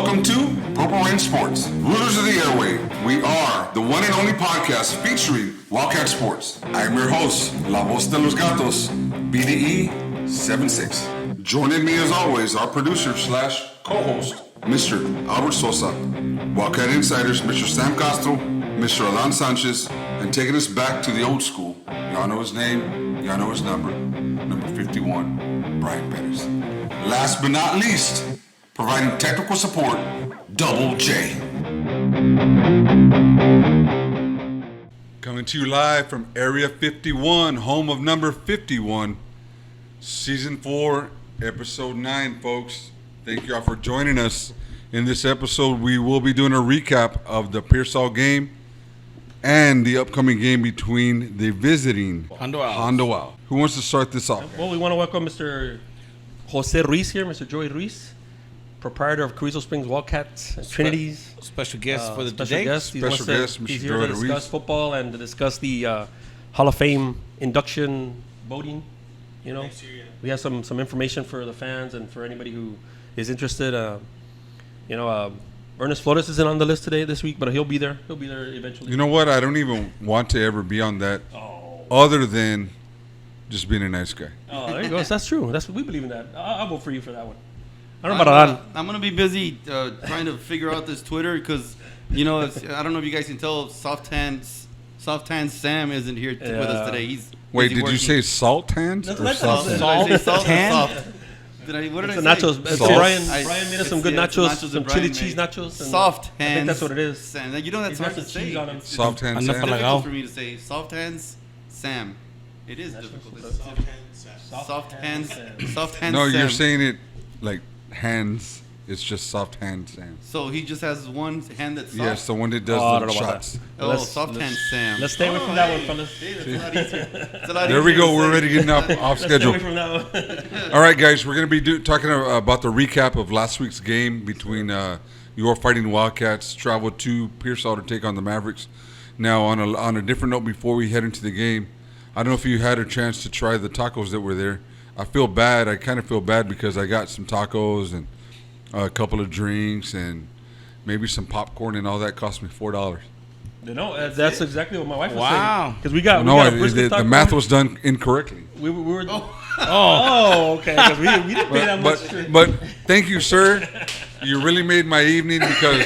Welcome to Purple Rain Sports, rulers of the airway. We are the one and only podcast featuring Wildcat Sports. I am your host, La Voz de los Gatos, BDE 76. Joining me as always, our producer / co-host, Mr. Albert Sosa. Wildcat Insiders, Mr. Sam Castro, Mr. Alan Sanchez, and taking us back to the old school. Y'all know his name, y'all know his number 51, Brian Pettis. Last but not least, providing technical support, Double J. Coming to you live from Area 51, home of number 51, Season 4, Episode 9, folks. Thank you all for joining us. In this episode, we will be doing a recap of the Pearsall game and the upcoming game between the visiting Hondo Owls. Who wants to start this off? Well, we want to welcome Mr. Jose Ruiz here, Mr. Joey Ruiz, proprietor of Carrizo Springs Wildcats and Trinities. Special guest for the special today. guest. Special guest, Mr. He's here Joey to discuss Ruiz. football and to discuss the Hall of Fame induction voting. You know, we have some information for the fans and for anybody who is interested. Ernest Flores isn't on the list this week, but he'll be there. He'll be there eventually. You know what? I don't even want to ever be on that other than just being a nice guy. Oh, there you go. That's true. We believe in that. I'll vote for you for that one. I don't know about Alan. I'm gonna be busy trying to figure out this Twitter because, I don't know if you guys can tell, Soft Hands Sam isn't here with us today. He's Wait, busy did working. you say salt hands That's or what I soft said. hands? Did I say salt or Tan? soft? What did I It's say? the nachos. It's Sauce. Brian made us some good nachos, some chili cheese nachos. And Soft hands. I think that's what it is. Sam. You know that's He's got hard to some cheese say. on 'em. It's Soft hands. Enough Sam? for like- difficult for me to say. Soft Hands Sam. It is difficult. Soft hands. Soft hands. No, Sam. you're saying it like hands. It's just soft hands, Sam. So he just has one hand that's soft. Yes, the one that does Oh, I the don't know about shots. Oh, Let's- soft hands Sam. Let's stay away from that one, fellas. It's a lot easier. It's a lot There we easier go. to We're say. already getting off Let's stay schedule. away from that one. All right, guys, we're going to be talking about the recap of last week's game between your Fighting Wildcats traveled to Pearsall to take on the Mavericks. Now, on a different note, before we head into the game, I don't know if you had a chance to try the tacos that were there. I feel bad. I kind of feel bad because I got some tacos and a couple of drinks and maybe some popcorn, and all that cost me $4. No, that's exactly what my wife was Wow. saying. Because we got No, a brisket the taco. math was done incorrectly. We were. Oh, okay. Because we didn't pay that much. But thank you, sir. You really made my evening because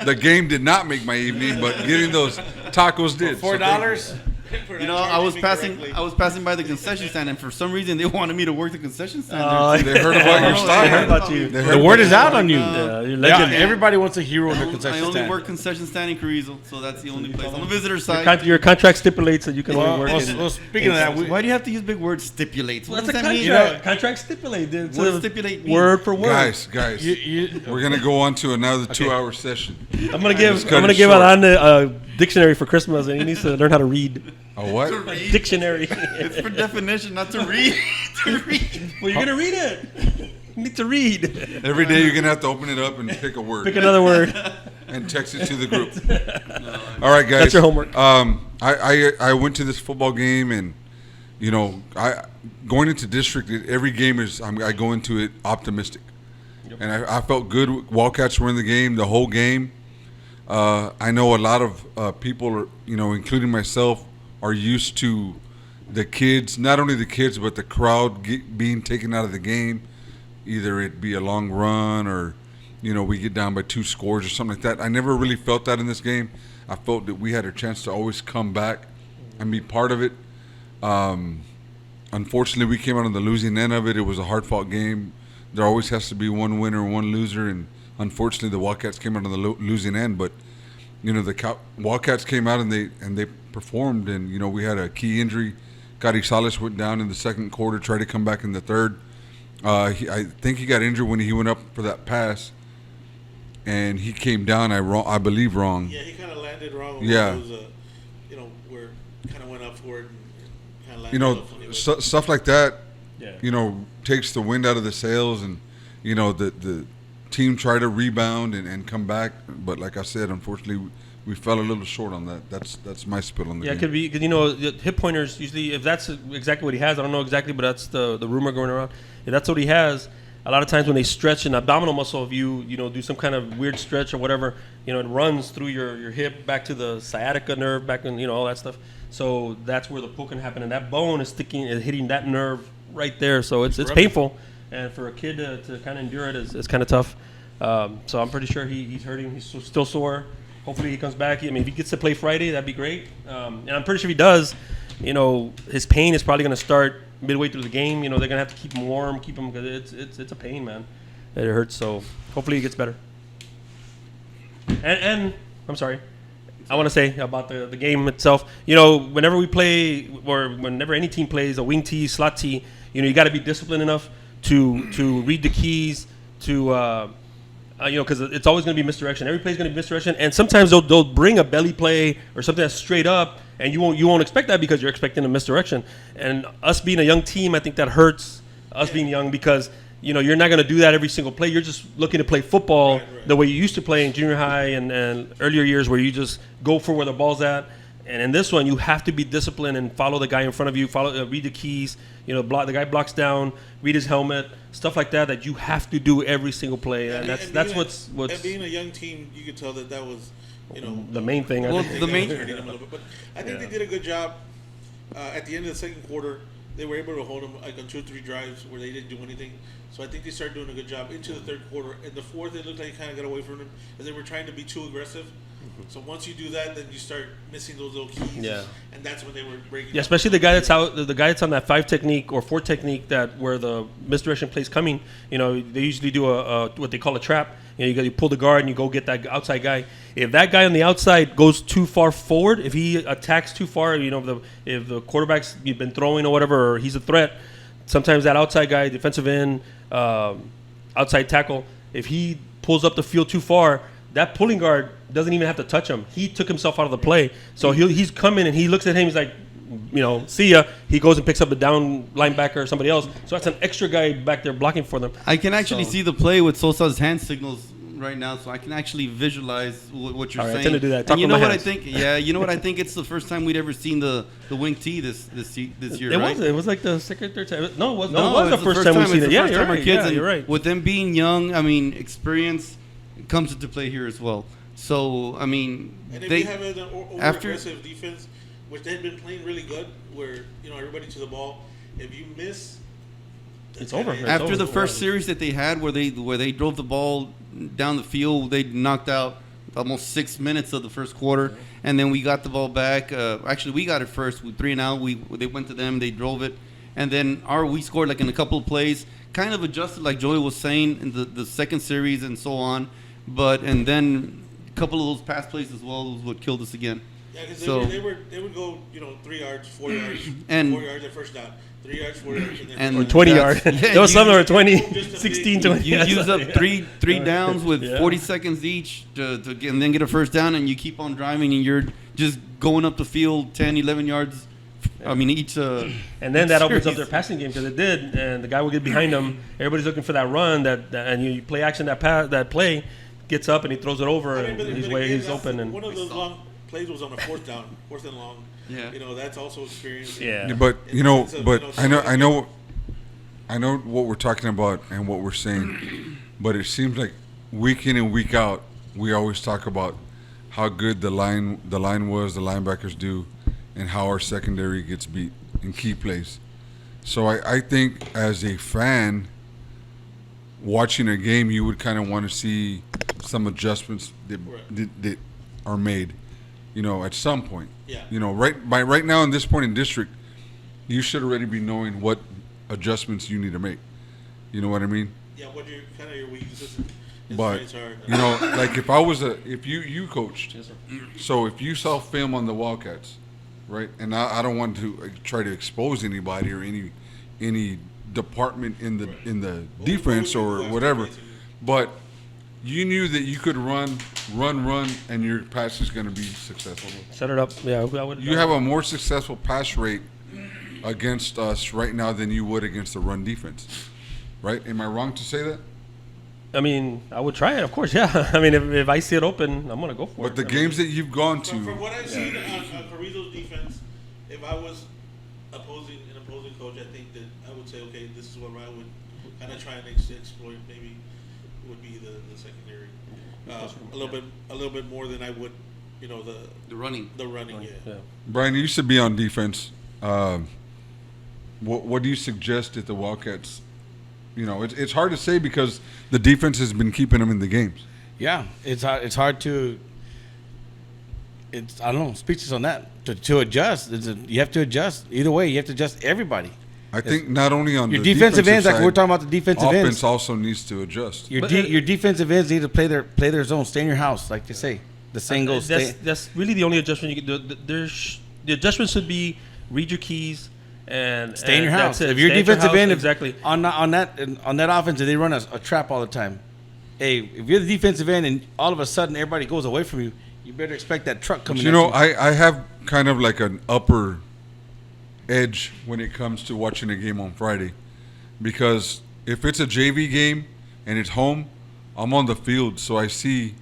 the game did not make my evening, but getting those tacos did. So thank you. $4. I was passing by the concession stand, and for some reason they wanted me to work the concession stand. They heard about your They style. heard about you. They heard The word is about- out on you. Yeah, you're Yeah, legend. everybody wants a hero in their I concession only stand. work concession stand in Carrizo, so that's the only place on the visitor side. Your contract stipulates that you can Well, only work in. well, speaking of that, Why do you have to use big words? Stipulates. What That's does a that mean? contract. Contract stipulate. It's What a does stipulate mean? word for word. Guys, you, we're gonna go on to another 2-hour session. I'm gonna give cut it short. Alan a dictionary for Christmas, and he needs to learn how to read. A what? Dictionary. It's for definition, not to read. To read. Well, you're gonna read it. You need to read. Every day you're gonna have to open it up and pick a word Pick another word. and text it to the group. All right, guys. That's your homework. I went to this football game, and going into district, every game I go into it optimistic, and I felt good. Wildcats were in the game the whole game. I know a lot of people, including myself, are used to the kids, not only the kids, but the crowd being taken out of the game. Either it be a long run or, we get down by 2 scores or something like that. I never really felt that in this game. I felt that we had a chance to always come back and be part of it. Unfortunately, we came out on the losing end of it. It was a hard-fought game. There always has to be one winner and one loser, and unfortunately, the Wildcats came out on the losing end. But the Wildcats came out and they performed, and we had a key injury. Gary Salas went down in the second quarter, tried to come back in the third. I think he got injured when he went up for that pass, and he came down. I believe wrong. Yeah, he kind of landed wrong. Yeah. It was, where kind of went up for it and kind of landed off on it. Stuff like that. Yeah. Takes the wind out of the sails, and the team tried to rebound and come back. But like I said, unfortunately, we fell a little short on that. That's my spit on the Yeah, game. it could be because the hip pointers usually, if that's exactly what he has, I don't know exactly, but that's the rumor going around. If that's what he has, a lot of times when they stretch an abdominal muscle, if you do some kind of weird stretch or whatever, it runs through your hip back to the sciatica nerve, back in all that stuff. So that's where the pull can happen, and that bone is hitting that nerve right there. So it's painful, and for a kid to kind of endure it is kind of tough. So I'm pretty sure he's hurting. He's still sore. Hopefully he comes back. I mean, if he gets to play Friday, that'd be great. And I'm pretty sure if he does, his pain is probably going to start midway through the game. They're going to have to keep him warm, because it's a pain, man. It hurts. So hopefully he gets better. And I'm sorry. I want to say about the game itself. Whenever we play, or whenever any team plays a wing tee, slot tee, you got to be disciplined enough to read the keys, to because it's always going to be misdirection. Every play is going to be misdirection, and sometimes they'll bring a belly play or something that's straight up, and you won't expect that because you're expecting a misdirection. And us being a young team, I think that hurts us being young, because you're not going to do that every single play. You're just looking to play football the way you used to play in junior high and earlier years, where you just go for where the ball's at. And in this one, you have to be disciplined and follow the guy in front of you. Read the keys. The guy blocks down. Read his helmet. Stuff like that. That you have to do every single play. And that's what's. And being a young team, you could tell that was, the main thing. Well, the main. But I think they did a good job. At the end of the second quarter, they were able to hold them like on 2 or 3 drives where they didn't do anything. So I think they started doing a good job into the third quarter. In the fourth, it looked like they kind of got away from them, as they were trying to be too aggressive. So once you do that, then you start missing those little keys. Yeah. And that's when they were breaking. Yeah, especially the guy that's out, the guy that's on that 5 technique or 4 technique, that where the misdirection play's coming. They usually do a what they call a trap. You pull the guard and you go get that outside guy. If that guy on the outside goes too far forward, if he attacks too far, if the quarterback's been throwing or whatever, or he's a threat, sometimes that outside guy, defensive end, outside tackle, if he pulls up the field too far, that pulling guard doesn't even have to touch him. He took himself out of the play. So he's coming and he looks at him. He's like, see ya. He goes and picks up a down linebacker or somebody else. So that's an extra guy back there blocking for them. I can actually see the play with Sosa's hand signals right now, so I can actually visualize what you're saying. I tend to do that. And you know what I think? Yeah, you know what I think? It's the first time we'd ever seen the wing tee this year, right? It was like the second, third time. No, it was the first time we've seen it. Yeah, you're right. Yeah, you're right. With them being young, I mean, experience comes into play here as well. So, I mean, and if you have an over-aggressive defense, which they had been playing really good, where everybody to the ball, if you miss, it's over. After the first series that they had, where they drove the ball down the field, they knocked out almost 6 minutes of the first quarter, and then we got the ball back. Actually, we got it first with 3 and out. They went to them, they drove it, and then we scored like in a couple of plays, kind of adjusted like Joey was saying in the second series and so on, and then a couple of those pass plays as well was what killed us again. Yeah, because they would go 3 yards, 4 yards, and 4 yards at first down. 3 yards, 4 yards, or 20 yards. There was some that were 20, 16, 20. You use up three downs with 40 seconds each and then get a first down, and you keep on driving, and you're just going up the field 10, 11 yards. I mean, each. And then that opens up their passing game, because it did, and the guy will get behind them. Everybody's looking for that run, and you play action, that play gets up and he throws it over, and he's open. And one of those long plays was on a fourth down, fourth and long. Yeah, that's also experience. Yeah, but I know what we're talking about and what we're saying, but it seems like week in and week out, we always talk about how good the line was, the linebackers do, and how our secondary gets beat in key plays. So I think as a fan watching a game, you would kind of want to see some adjustments that are made. At some point. Yeah. Right now in this point in district, you should already be knowing what adjustments you need to make. You know what I mean? Yeah, what your weaknesses. But like if you coached, yes, so if you saw film on the Wildcats, right? And I don't want to try to expose anybody or any department in the defense or whatever, but you knew that you could run, and your pass is going to be successful. Set it up. Yeah, I would. You have a more successful pass rate against us right now than you would against the run defense, right? Am I wrong to say that? I mean, I would try it, of course. Yeah. I mean, if I see it open, I'm going to go for it. But the games that you've gone to, from what I've seen on Carrizo's defense, if I was opposing coach, I think that I would say, okay, this is what I would kind of trying to exploit maybe would be the secondary a little bit more than I would, The running. the running. Yeah. Brian, you used to be on defense. What do you suggest that the Wildcats? It's hard to say because the defense has been keeping them in the games. Yeah, it's hard to. I don't know. Speeches on that to adjust. You have to adjust either way. You have to adjust everybody. I think not only on Your the defensive ends, like side, we're talking about the defensive offense ends. also needs to adjust. Your defensive ends need to play their zone. Stay in your house, like they say. The saying goes. That's really the only adjustment you can do. The adjustment should be read your keys and Stay in your house. that's it. If your Stay at your defensive house, end, exactly. on that offense, if they run a trap all the time. Hey, if you're the defensive end and all of a sudden everybody goes away from you, you better expect that truck coming. I have kind of like an upper edge when it comes to watching a game on Friday, because if it's a JV game and it's home, I'm on the field, so I see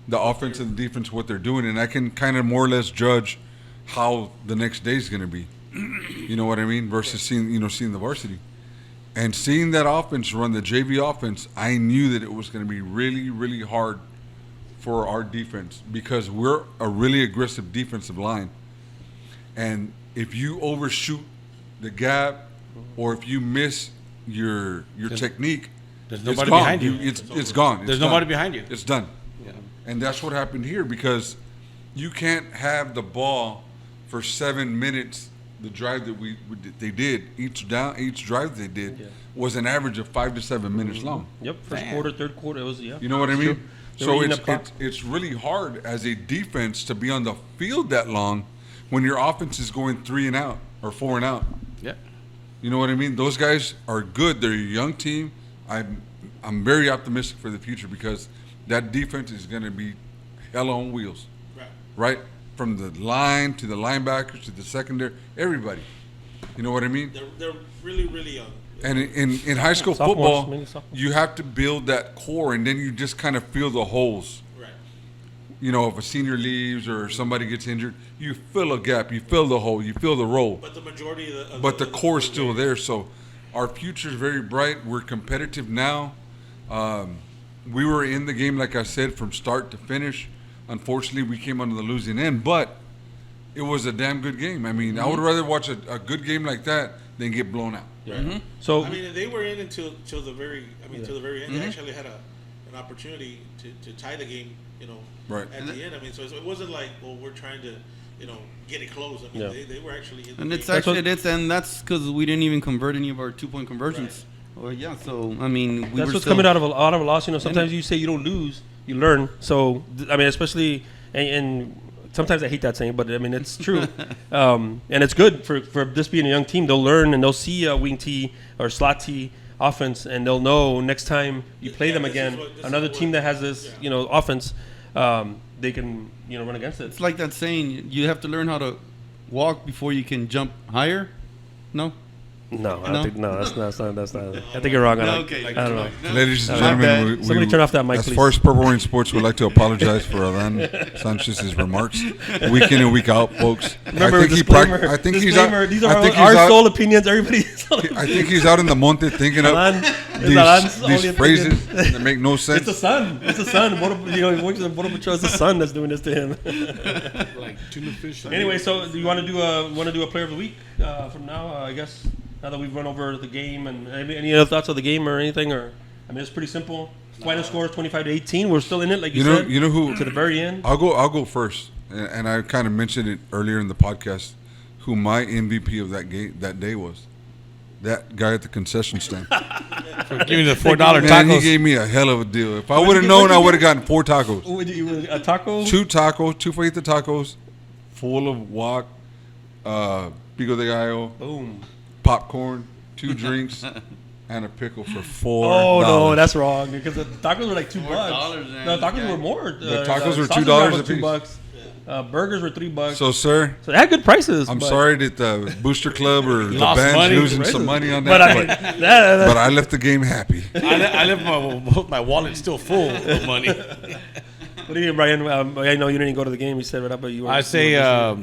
the offense and the defense what they're doing, and I can kind of more or less judge how the next day is going to be. You know what I mean? Versus seeing the varsity. And seeing that offense run, the JV offense, I knew that it was going to be really, really hard for our defense because we're a really aggressive defensive line. And if you overshoot the gap or if you miss your technique, There's it's nobody gone. behind you. It's gone. There's It's nobody done. behind you. It's done. Yeah. And that's what happened here because you can't have the ball for 7 minutes. The drive that they did each drive they did was an average of 5 to 7 minutes long. Yep. First quarter, third quarter, it was You know what I True. mean? They were So eating up clock. it's really hard as a defense to be on the field that long when your offense is going 3 and out or 4 and out. Yeah. You know what I mean? Those guys are good. They're a young team. I'm very optimistic for the future because that defense is going to be hell on wheels. Right? From the line to the linebackers to the secondary, everybody. You know what I mean? They're really, really young. And in high school Sophomores, football, mainly sophomores. you have to build that core, and then you just kind of fill the holes. Right. If a senior leaves or somebody gets injured, you fill a gap, you fill the hole, you fill the role. But the majority of But the core is still there, so our future is very bright. We're competitive now. We were in the game, like I said, from start to finish. Unfortunately, we came on the losing end, but it was a damn good game. I mean, I would rather watch a good game like that than get blown out. So I mean, they were in until the very. Till the very end. They actually had an opportunity to tie the game. Right. At the end. I mean, so it wasn't like, well, we're trying to, get it close. I mean, Yeah. they were actually in the And game. it's actually and that's because we didn't even convert any of our 2-point conversions. Well, yeah. So I mean, that's were what's still, coming out of a loss. Sometimes you say you don't lose, you learn. So I mean, especially and sometimes I hate that saying, but I mean it's true, and it's good for this being a young team. They'll learn and they'll see a wing T or slot T offense, and they'll know next time you play them this is again, what- another team that has this offense, they can run against it. It's like that saying: you have to learn how to walk before you can jump higher. No. No, I No? think that's not. I think you're wrong. No, okay. I don't know. Ladies and My bad. gentlemen, Somebody turn off that mic, as please. far as Purple Rain Sports, we'd like to apologize for Alan Sanchez's remarks, week in and week out, folks. Remember, disclaimer. I think he's disclaimer. out. These I are think our he's out. sole opinions. Everybody's. I think he's out in the monte thinking of Alan, it's Alan's only these phrases opinion. that make no It's sense. the sun. It's the sun. He works at Border Patrol. It's the sun that's doing this to him. Like tuna fish. Anyway, so do you want to do a player of the week from now? I guess now that we've run over the game and any other thoughts of the game or anything, or I mean it's pretty simple. Final score is 25-18. We're still in it, like you said. You know who? To the very end. I'll go first, and I kind of mentioned it earlier in the podcast. Who my MVP of that day was? That guy at the concession stand. Give me the $4 Man, he tacos. gave me a hell of a deal. If I What'd would have you get? known, What'd I you would have get? gotten 4 tacos. What did you a taco? 2 tacos, 2 fajita tacos, full of guac, pico de gallo, Boom. popcorn, 2 drinks, and a pickle for $4. Oh no, that's wrong because the tacos were like $2. $4, No, tacos man. were more. The tacos were sausage $2 was a piece. $2. Burgers were $3. So, sir, So they had good prices. I'm but- sorry that the Booster Club or the Lost band's money. losing some money on that, But I mean, but I left the game happy. I left my wallet still full of money. what do you, Brian? I know you didn't go to the game. You said it up, but you. Were, I say you were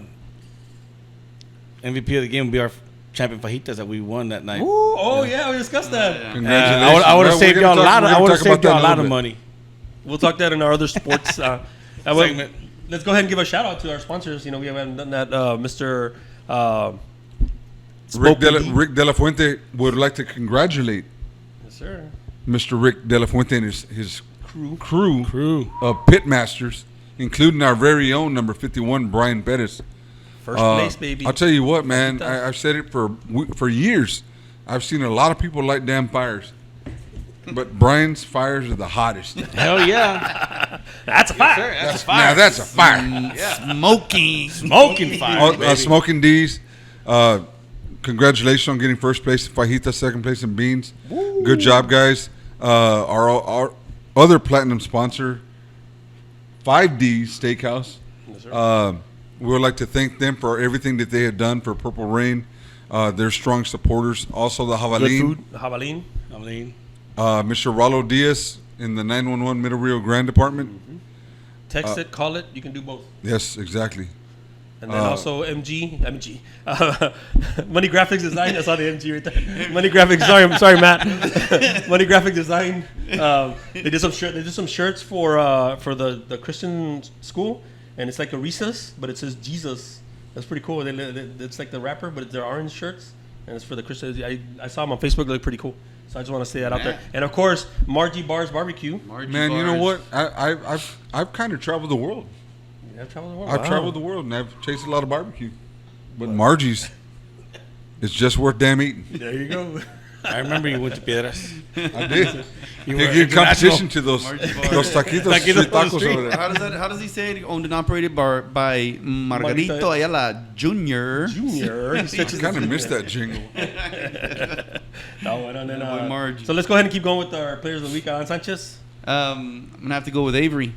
MVP of the game would be our champion fajitas that we won that night. Oh yeah, we discussed that. Congratulations. I would have Well, saved we're y'all a gonna lot. talk- I we're would gonna have talk saved about y'all a that lot in of bit. money. We'll talk that in our other sports. Segment. Let's go ahead and give a shout out to our sponsors. You know, we haven't done that. Mr. Rick Spoken Rick De La Fuente would like to congratulate Yes, sir. Mr. Rick De La Fuente and his crew Crew. of pitmasters, including our very own number 51, Brian Bettis. First place, baby. I'll tell you what, man. I've said it for years. I've seen a lot of people light damn fires, but Brian's fires are the hottest. Hell yeah. That's a fact. That's a Now fire. that's a fire. Smoking. Smoking fire. baby. Smoking D's. Congratulations on getting first place in fajita, second place in beans. Good job, guys. Our other platinum sponsor, 5D Steakhouse. Yes, sir. We would like to thank them for everything that they have done for Purple Rain. They're strong supporters. Also, the Good Jabalin, food. Jabalin. I mean, Mr. Ralo Diaz in the 911 Middle Rio Grande Department. Text it, call it. You can do both. Yes, exactly. And then also MG, Money Graphics Design. I saw the MG right there. Money Graphics. Sorry, Matt. Money Graphic Design. They did some shirt. They did some shirts for the Christian school, and it's like a recess, but it says Jesus. That's pretty cool. It's like the rapper, but they're orange shirts, and it's for the Christians. I saw them on Facebook. They look pretty cool. So I just want to say that out there. And of course, Margie Bars Barbecue. Man, you know what? I've kind of traveled the world. You have traveled the world. I've Wow. traveled the world and I've chased a lot of barbecue. But Margie's, it's just worth damn eating. There you go. I remember you went to Piedras. I did. You were give competition international. to those Margie Bars. those taquitos, Taquitos street on the tacos street. over there. How does he say it? Owned and operated by Margarito Margarito. Ayala Jr. Junior. He I stretches kind of his- missed that jingle. No, and then, Boy, Margie. so let's go ahead and keep going with our players of the week. Alan Sanchez. I'm gonna have to go with Avery.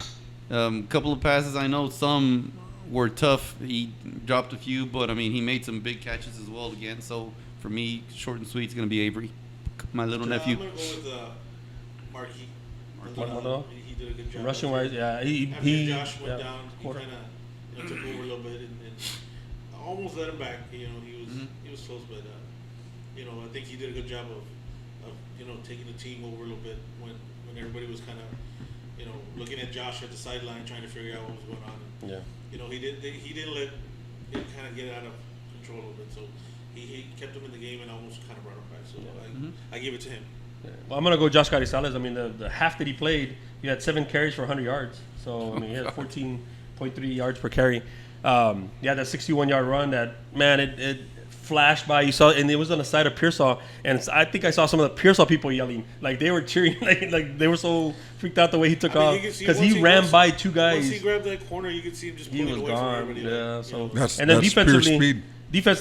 Couple of passes, I know some were tough. He dropped a few, but I mean he made some big catches as well again. So for me, short and sweet, it's gonna be Avery, my little nephew. I'm gonna go with Markey. Maldonado? He did a good job. Rushing wise, yeah. After He Josh went yeah, down, he quarter. kind of took over a little bit and almost let him back. You know, he was close, but you know, I think he did a good job of you know taking the team over a little bit when everybody was kind of you know looking at Josh at the sideline trying to figure out what was going on. And, Yeah. you know, he didn't let it kind of get out of control a little bit. So he kept him in the game and almost kind of brought him back. So I give it to him. Yeah. Well, I'm gonna go Josh Carizales. I mean, the half that he played, he had 7 carries for 100 yards. So I mean, he had 14.3 yards per carry. Yeah, that 61-yard run. That man, it flashed by. You saw, and it was on the side of Pearsall. And I think I saw some of the Pearsall people yelling, like they were cheering, like they were so freaked out the way he took I mean, off you can see because once he ran once- by 2 guys. Once he grabbed that corner, you could see him just He pulling was away from gone. everybody. Yeah, like, so you know. That's and then pure defensively, speed.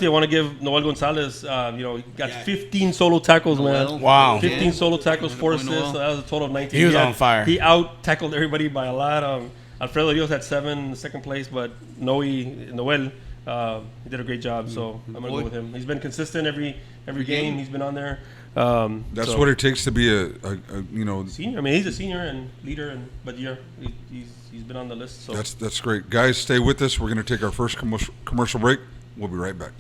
I want to give Noel Gonzalez. You know, he got Yeah. 15 solo tackles, Noel. man. Wow. 15 solo tackles, 4 Boy, assists. Noel. So that was a total of 19. He was on fire. He out tackled everybody by a lot. Alfredo Rios had 7 in second place, but Noel, he did a great job. So I'm gonna go with him. He's been consistent every game. He's been on there. That's so- what it takes to be a you know. Senior. I mean, he's a senior and leader, but yeah, he's been on the list. So That's great, guys. Stay with us. We're going to take our first commercial break. We'll be right back.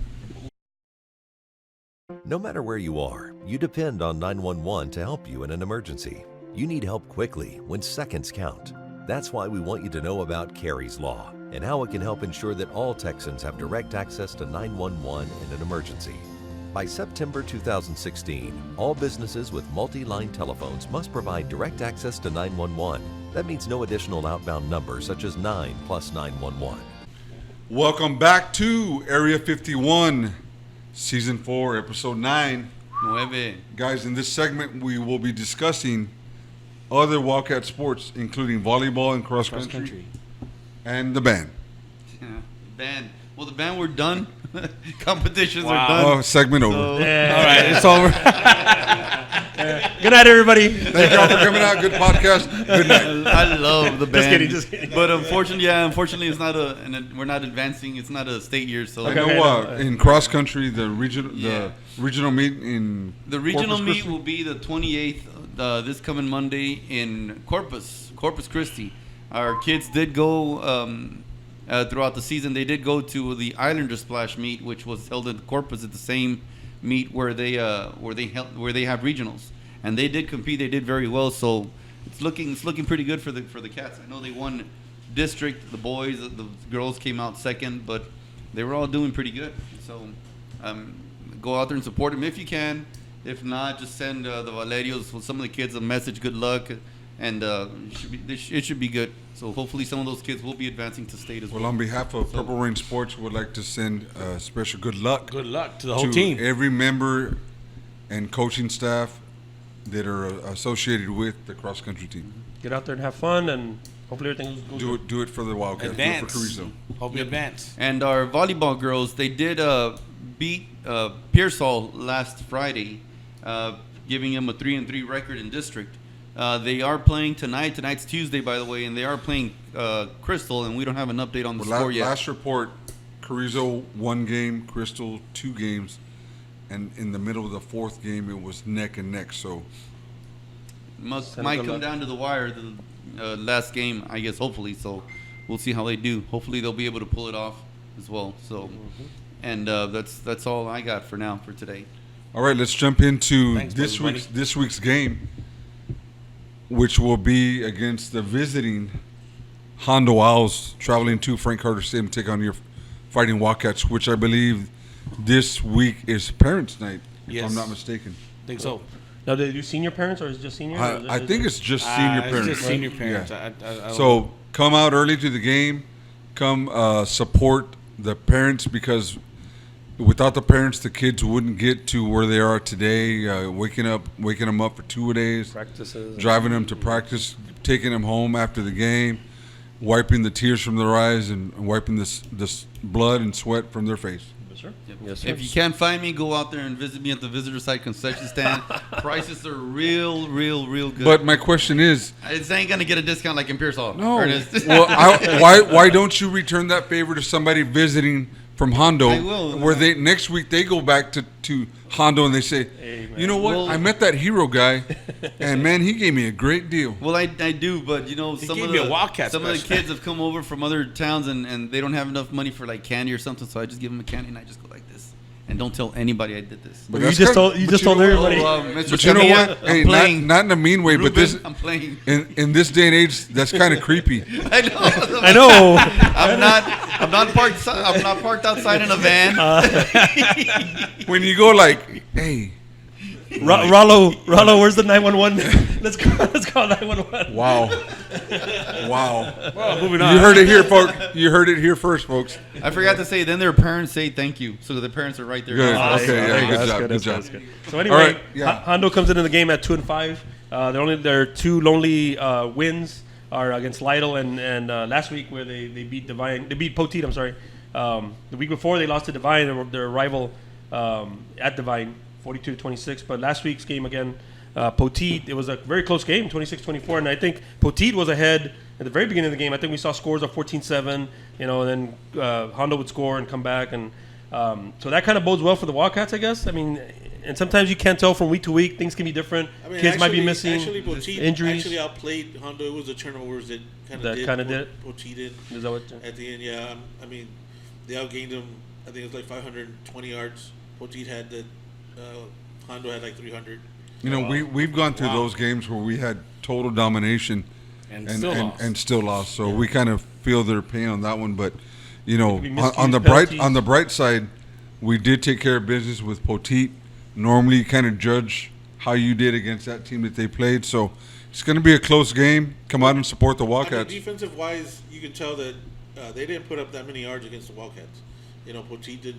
No matter where you are, you depend on 911 to help you in an emergency. You need help quickly when seconds count. That's why we want you to know about Carey's Law and how it can help ensure that all Texans have direct access to 911 in an emergency. By September 2016, all businesses with multi-line telephones must provide direct access to 911. That means no additional outbound numbers such as 9 plus 911. Welcome back to Area 51, Season 4, Episode 9. 9. Guys, in this segment, we will be discussing other Wildcat sports, including volleyball and cross country, and the band. Yeah. Band. Well, the band were done. Competitions Wow. are done. Oh, segment over. So- yeah. All right, it's over. Good night, everybody. Thank you all for coming out. Good podcast. Good night. I love the band. Just kidding. But unfortunately, it's not we're not advancing. It's not a state year, so I Okay. know in cross country, the regional Yeah. meet in the regional Corpus meet Christi. will be the 28th, this coming Monday in Corpus Christi. Our kids did go throughout the season. They did go to the Islander Splash meet, which was held in Corpus at the same meet where they have regionals, and they did compete. They did very well. So it's looking pretty good for the Cats. I know they won district. The boys, the girls came out second, but they were all doing pretty good. So go out there and support them if you can. If not, just send the Valerios, some of the kids, a message. Good luck, and it should be good. So hopefully some of those kids will be advancing to state as well. Well, on behalf of Purple Rain Sports, we'd like to send special good luck. Good luck to the whole team. Every member and coaching staff that are associated with the cross country team. Get out there and have fun, and hopefully everything goes good. Do it for the Wildcats. Advance. Do it for Carrizo. Hope you advance. And our volleyball girls, they did beat Pearsall last Friday, giving them a 3-3 record in district. They are playing tonight. Tonight's Tuesday, by the way, and they are playing Crystal, and we don't have an update on the score yet. Last report, Carrizo 1 game, Crystal 2 games, and in the middle of the 4th game, it was neck and neck. So might come down to the wire the last game, I guess, hopefully. So we'll see how they do. Hopefully they'll be able to pull it off as well. So, and that's all I got for now for today. all right, let's jump into Thanks, this week's game, which will be against the visiting Hondo Owls, traveling to Frank Carter Stadium to take on your Fighting Wildcats, which I believe this week is Parents' Night, if Yes. I'm not mistaken. Think so. Now, do they do senior parents, or is it just senior? I think it's just senior It's parents. just right? senior parents. Yeah. I don't know. So come out early to the game. Come support the parents, because without the parents, the kids wouldn't get to where they are today. Waking them up for 2 days, practices. driving them to practice, taking them home after the game, wiping the tears from their eyes, and wiping this blood and sweat from their face. Yes, sir. Yes, sir. If you can't find me, go out there and visit me at the visitor side concession stand. Prices are real good. But my question is, it ain't gonna get a discount like in Pearsall. no. Ernest. Well, why don't you return that favor to somebody visiting from Hondo? I will. Where they next week they go back to Hondo and they say, Hey, man. you know what? Well- I met that hero guy, and man, he gave me a great deal. Well, I do, but some gave of me the a Wildcat some of the special. kids have come over from other towns and they don't have enough money for like candy or something, so I just give them a candy and I just go like this, and don't tell anybody I did this. But You that's just kinda- told- you but just know told what? everybody. Mr. But you know Camilla, what? I'm Hey, playing. not in a mean way, but Ruben, this I'm playing. in this day and age, that's kind of creepy. I know. I know. I'm not parked outside in a van. When you go like, hey, Rollo, where's the 911? Let's call 911. wow, Moving you on. heard it here, folks. You heard it here first, folks. I forgot to say. Then their parents say thank you, so their parents are right there. Good. Oh, Okay, yeah, good That's job, good job. that's So anyway, All right, yeah. Hondo comes into the game at 2-5. Their 2 lonely wins are against Lytle and last week where they beat Divine. They beat Poteet. I'm sorry. The week before they lost to Divine, their rival at Divine, 42-26. But last week's game again, Poteet, it was a very close game, 26-24. And I think Poteet was ahead at the very beginning of the game. I think we saw scores of 14-7. And then Hondo would score and come back, and so that kind of bodes well for the Wildcats, I guess. I mean, and sometimes you can't tell from week to week. Things can be different. I mean, Kids might be actually- missing Actually, Poteet injuries. actually outplayed Hondo. It was the turnovers that kind of did Poteet in Is that what? at the end. Yeah, I mean, they outgained him. I think it was like 520 yards. Poteet had that. Hondo had like 300. You know, we've gone through those games where we had total domination And still lost. and still lost. So we kind of feel their pain on that one. But you know, Could be on the miscued bright side, we did take care of business with Poteet. Normally, you kind of judge how you did against that team that they played. So it's going to be a close game. Come out and support the I mean, Wildcats. defensive wise, you can tell that they didn't put up that many yards against the Wildcats. Poteet did.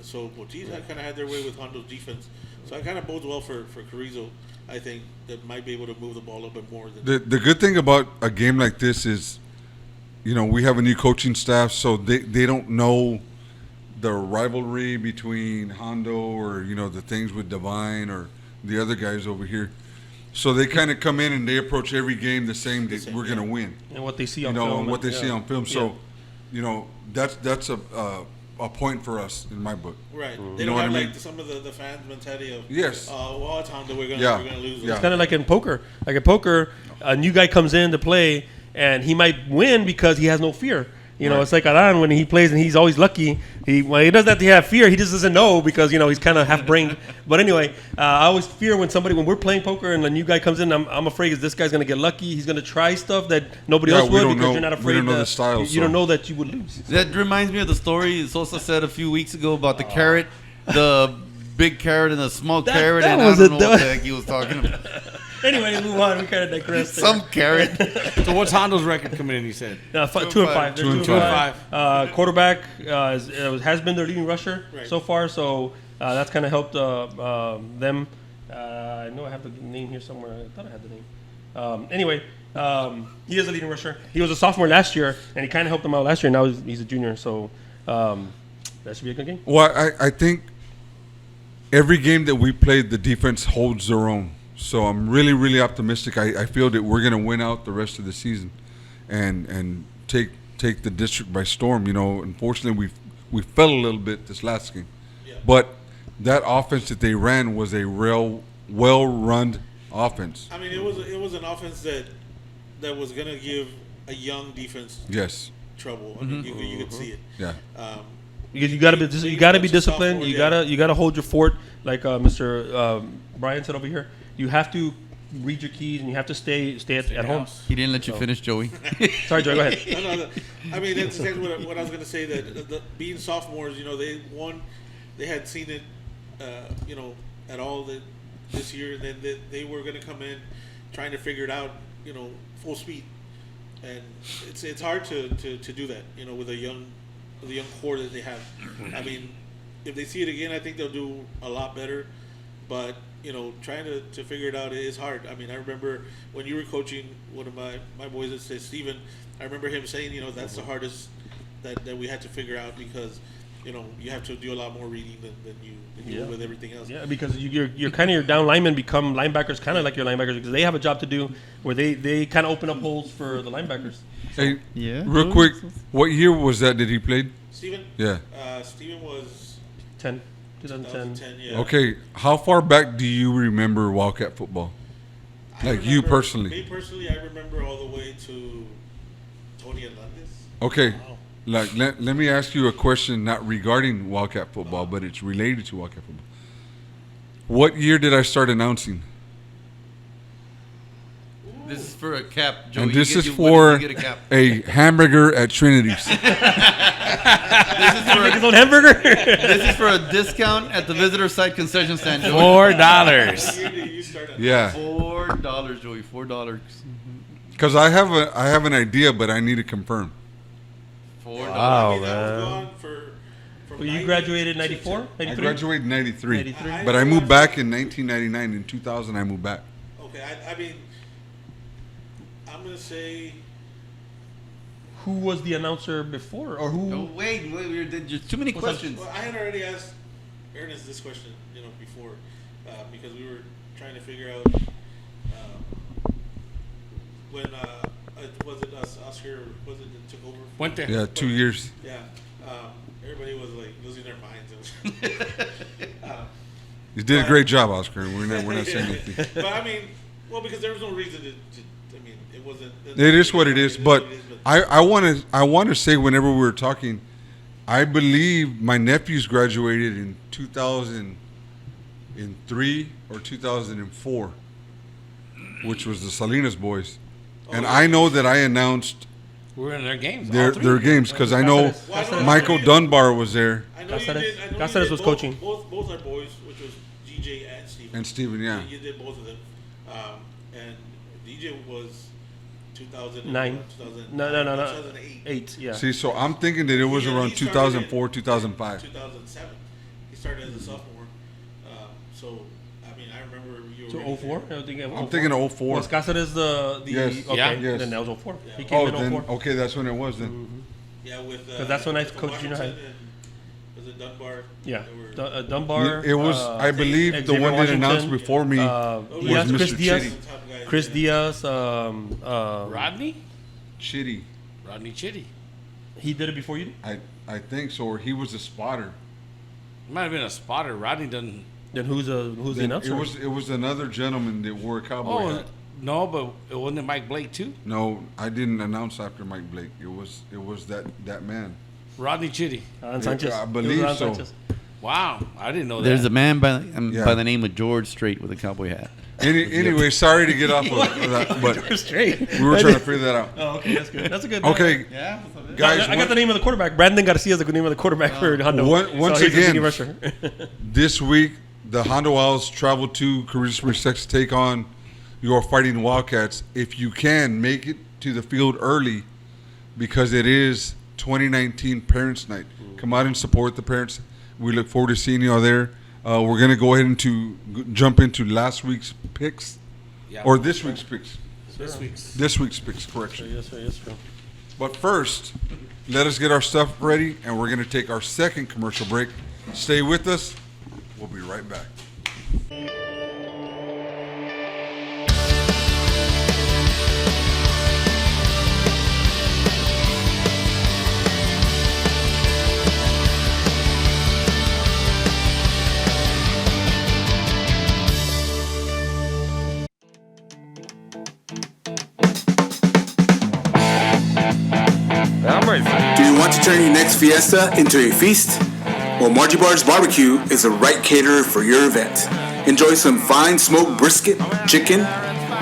So Poteet kind of had their way with Hondo's defense. So it kind of bodes well for Carrizo. I think that might be able to move the ball a little bit more. Than The good thing about a game like this is, we have a new coaching staff, so they don't know the rivalry between Hondo or the things with Divine or the other guys over here. So they kind of come in and they approach every game the same. That we're going to win. And what they see on And film. what they yeah. see on film. Yeah. So, that's a point for us in my book. right, they You know don't what have I mean? like some of the fans' mentality of Yes. well, it's Hondo, we're Yeah. gonna lose. Yeah. It's kind of like in poker. Like in poker, a new guy comes in to play, and he might win because he has no fear. You know, it's like Aran when he plays and he's always lucky. He doesn't have to have fear. He just doesn't know because, you know, he's kind of half-brained. But anyway, I always fear when we're playing poker and a new guy comes in, I'm afraid this guy's going to get lucky. He's going to try stuff that nobody else would because you're not afraid. We don't know the style. You don't know that you would lose. That reminds me of the story Sosa said a few weeks ago about the carrot, the big carrot and the small carrot, and I don't know what the heck he was talking about. Anyway, move on. We kind of digressed. Some carrot. So what's Hondo's record coming in? You said 2 and 5. They're 2 and 5. Quarterback has been their leading rusher so far, so that's kind of helped them. I know I have the name here somewhere. I thought I had the name. Anyway, he is a leading rusher. He was a sophomore last year, and he kind of helped them out last year. Now he's a junior, so that should be a good game. Well, I think every game that we played, the defense holds their own. So I'm really, really optimistic. I feel that we're going to win out the rest of the season, and take the district by storm. You know, unfortunately we fell a little bit this last game, but that offense that they ran was a real well-run offense. I mean, it was an offense that was going to give a young defense trouble. I mean, you could see it. Yeah. Because you got to be disciplined. You gotta hold your fort, like Mr. Brian said over here. You have to read your keys and you have to stay at home. He didn't let you finish, Joey. Sorry, Joey. Go ahead. No. I mean, that's exactly what I was going to say. That being sophomores, you know, they had seen it, you know, at all this year, and then they were going to come in trying to figure it out, you know, full speed, and it's hard to do that, you know, with the young core that they have. I mean, if they see it again, I think they'll do a lot better, but you know, trying to figure it out is hard. I mean, I remember when you were coaching one of my boys that says Steven, I remember him saying, you know, that's the hardest that we had to figure out because, you know, you have to do a lot more reading than you do with everything else. Yeah, because you're kind of your down linemen become linebackers, kind of like your linebackers, because they have a job to do where they kind of open up holes for the linebackers. So, hey, real quick, what year was that he played? Steven? Yeah. Steven was 2010. Yeah. Okay, how far back do you remember Wildcat football? Like you personally? Me personally, I remember all the way to Tony Hernandez. Okay, like let me ask you a question not regarding Wildcat football, but it's related to Wildcat football. What year did I start announcing? This is for a cap, Joey. And this is for a hamburger at Trinity's. Hamburger? This is for a discount at the visitor site concession stand, Joey. $4. You started. Yeah. $4, Joey. $4. Because I have an idea, but I need to confirm. $4. I mean, that was gone from Well, you graduated in 94? I 93? graduated in 93. 93. But I moved back in 1999. In 2000, I moved back. Okay, I mean, I'm going to say... Who was the announcer before? Or who? No, wait. There's too many questions. Well, I had already asked Ernest this question, you know, before, because we were trying to figure out when was it Oscar? Was it that took over? Went there. Yeah, 2 years. Yeah, everybody was like losing their minds. You did a great job, Oscar. We're not saying anything. But I mean, well, because there was no reason to I mean, it wasn't. It is what it is. But I want to say whenever we were talking, I believe my nephews graduated in 2003 or 2004, which was the Salinas boys, and I know that I announced We're in their games. their games because I know Michael Dunbar was there I know you did. I know Cáceres you did was both, coaching. Both our boys, which was DJ and Steven. and Steven. Yeah. You did both of them, and DJ was 9. 2000, No. 2008. 8, yeah. See, so I'm thinking that it was Yeah, around he started 2004, in 2005. 2007. He started as a sophomore. So, I mean, I remember you were. So 04? I'm thinking of 04. Was Cáceres the Yes. Okay, Yeah. Yes. then that was 04. Yeah. He came Oh, in then 04. okay, that's when it was then. Yeah, with. 'Cause that's when I with coached junior high. Washington and was it Dunbar? Yeah. They were- Dunbar. It was, I believe, the Xavier one that announced Washington, before me Diaz, was Chris Mr. Diaz. Chitty. top guys, Chris yeah. Diaz. Rodney? Chitty. Rodney Chitty. He did it before you did? I think so. Or he was a spotter. Might have been a spotter. Rodney doesn't. Then who's the Then announcer? it was another gentleman that wore a cowboy hat. No, but it wasn't Mike Blake too. No, I didn't announce after Mike Blake. It was that man. Rodney Chitty. Alan Sanchez. I It was believe Alan so. Sanchez. Wow, I didn't know There's that. a man by Yeah. the name of George Strait with a cowboy hat. Anyway, sorry to get off of that, but Straight. we were trying to figure that out. Oh, okay, that's good. That's a good. Okay, Yeah. guys. I got the name of the quarterback. Brandon Garcia is the name of the quarterback for Hondo. Once So he's a again, leading rusher. This week, the Hondo Owls travel to Carrizo Springs, Texas, to take on your Fighting Wildcats. If you can, make it to the field early because it is 2019 Parents Night. Come out and support the parents. We look forward to seeing you all there. We're going to go ahead and jump into last week's picks, Yeah. or this week's picks. This week's. Correction. Yes, sir. Yes, sir. But first, let us get our stuff ready, and we're going to take our second commercial break. Stay with us. We'll be right back. Do you want to turn your next fiesta into a feast? Well, Margie Bar's Barbecue is the right caterer for your event. Enjoy some fine smoked brisket, chicken,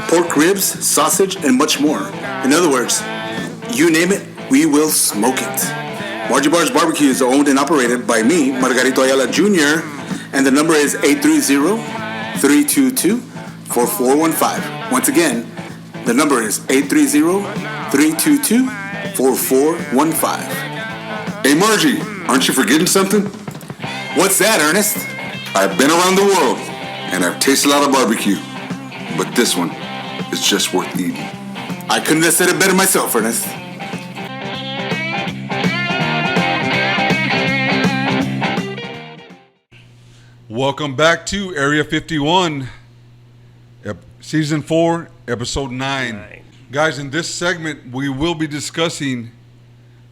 pork ribs, sausage, and much more. In other words, you name it, we will smoke it. Margie Bar's Barbecue is owned and operated by me, Margarito Ayala Jr., and the number is 830-322-4415. Once again, the number is 830-322-4415. Hey, Margie, aren't you forgetting something? What's that, Ernest? I've been around the world, and I've tasted a lot of barbecue. But this one is just worth eating. I couldn't have said it better myself, Ernest. Welcome back to Area 51, Season 4, Episode 9. Guys, in this segment, we will be discussing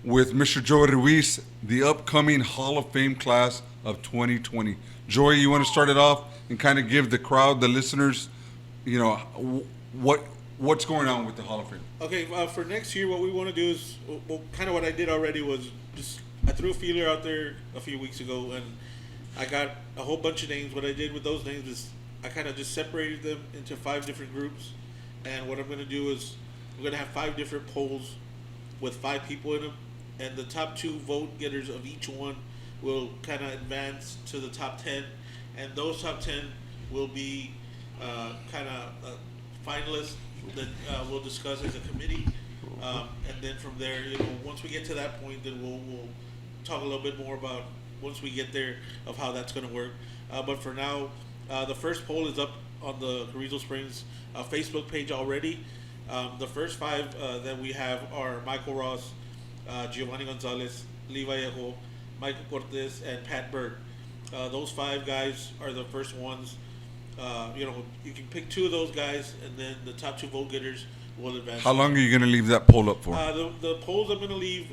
with Mr. Joey Ruiz the upcoming Hall of Fame class of 2020. Joey, you want to start it off and kind of give the crowd, the listeners, you know, what's going on with the Hall of Fame? Okay, for next year, what we want to do is, well, kind of what I did already was just, I threw a feeler out there a few weeks ago, and I got a whole bunch of names. What I did with those names is I kind of just separated them into 5 different groups, and what I'm going to do is we're going to have 5 different polls with 5 people in them, and the top 2 vote getters of each one will kind of advance to the top 10, and those top 10 will be kind of finalists that we'll discuss as a committee, and then from there, you know, once we get to that point, then we'll talk a little bit more about once we get there of how that's going to work. But for now, the first poll is up on the Carrizo Springs Facebook page already. The first 5 that we have are Michael Ross, Giovanni Gonzalez, Lee Vallejo, Michael Cortez, and Pat Bird. Those 5 guys are the first ones. You know, you can pick 2 of those guys, and then the top 2 vote getters will advance. How long are you going to leave that poll up for? The polls I'm going to leave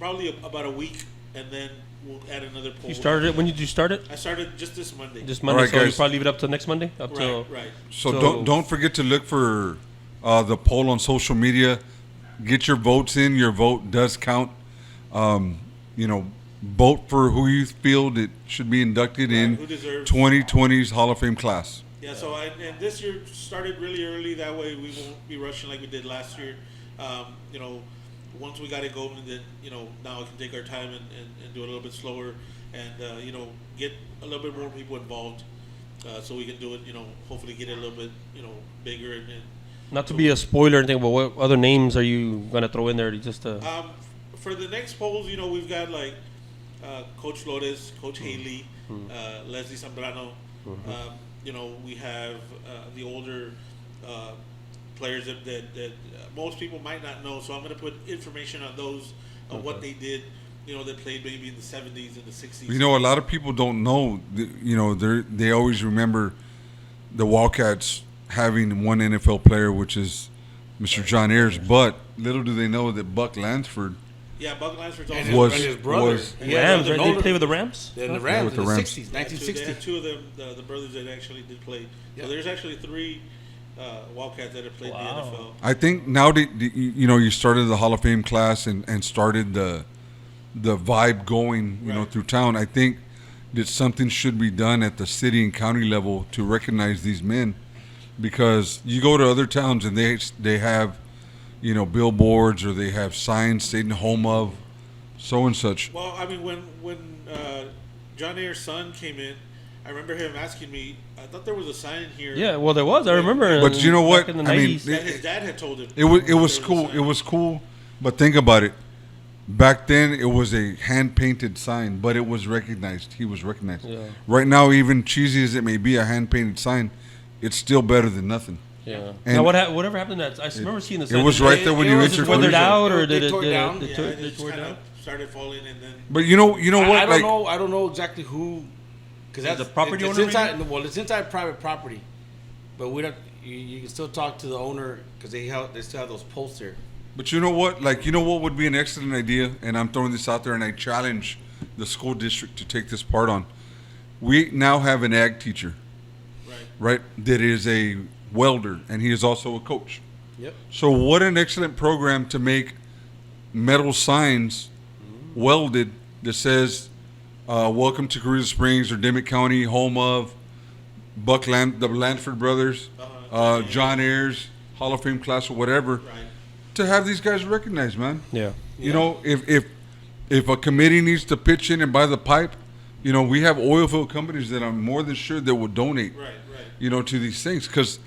probably about a week, and then we'll add another poll. You started it. When did you start it? I started just this Monday. This Monday, All right, so you guys. probably leave it up till next Monday. Up till right. So don't forget to look for the poll on social media. Get your votes in. Your vote does count. You know, vote for who you feel that should be inducted in who deserves. 2020's Hall of Fame class. Yeah, so and this year started really early. That way we won't be rushing like we did last year. You know, once we got it going, then, you know, now we can take our time and do it a little bit slower and, you know, get a little bit more people involved so we can do it, you know, hopefully get it a little bit, you know, bigger. And not to be a spoiler or anything, but what other names are you gonna throw in there? Just for the next polls, you know, we've got like Coach Flores, Coach Haley, Leslie Zambrano. You know, we have the older players that most people might not know. So I'm going to put information on those of what they did. You know, they played maybe in the 70s and the 60s. You know, a lot of people don't know. You know, they always remember the Wildcats having one NFL player, which is Mr. John Ayers. But little do they know that Buck Lansford. Yeah, Buck Lansford's And also his, and his brother. was- He had Rams. another Right? They older- play with the Rams. In the Rams with in the the Rams. 60s, They 1960. had 2 of them, the brothers that actually did play. Yeah. So there's actually 3 Wildcats that have played Wow. in the NFL. I think now that you started the Hall of Fame class and started the vibe going Right. through town. I think that something should be done at the city and county level to recognize these men, because you go to other towns and they have billboards or they have signs stating home of so and such. Well, I mean, when John Ayer's son came in, I remember him asking me. I thought there was a sign here. Yeah, well, there was. I remember. But you know what? Back in the I mean, 90s. that his dad had told him. It was there a cool. sign. It was cool, but think about it. Back then, it was a hand painted sign, but it was recognized. He was recognized. Yeah. Right now, even cheesy as it may be, a hand painted sign, it's still better than nothing. Yeah. And now, whatever happened to that? I remember seeing the sign. It was right there when it you was entered. Withered Felicia. out, or They did it? tore it down. They Yeah, tore it they just tore it kind down. of started falling, and then But you know what? I don't Like, know. I don't know exactly who, because that's the property it's owner inside. Well, it's inside private property, but we don't. You can still talk to the owner because they still have those posts there. But you know what? Like, you know what would be an excellent idea? And I'm throwing this out there, and I challenge the school district to take this part on. We now have an ag teacher, right? That is a welder, and he is also a coach. Yep. So what an excellent program to make metal signs welded that says, "Welcome to Carrizo Springs or Dimmitt County, home of the Lanford brothers, John Ayers, Hall of Fame class, or whatever." right. To have these guys recognized, man. Yeah. You know, if a committee needs to pitch in and buy the pipe, we have oil field companies that I'm more than sure that will donate, Right. to these things, because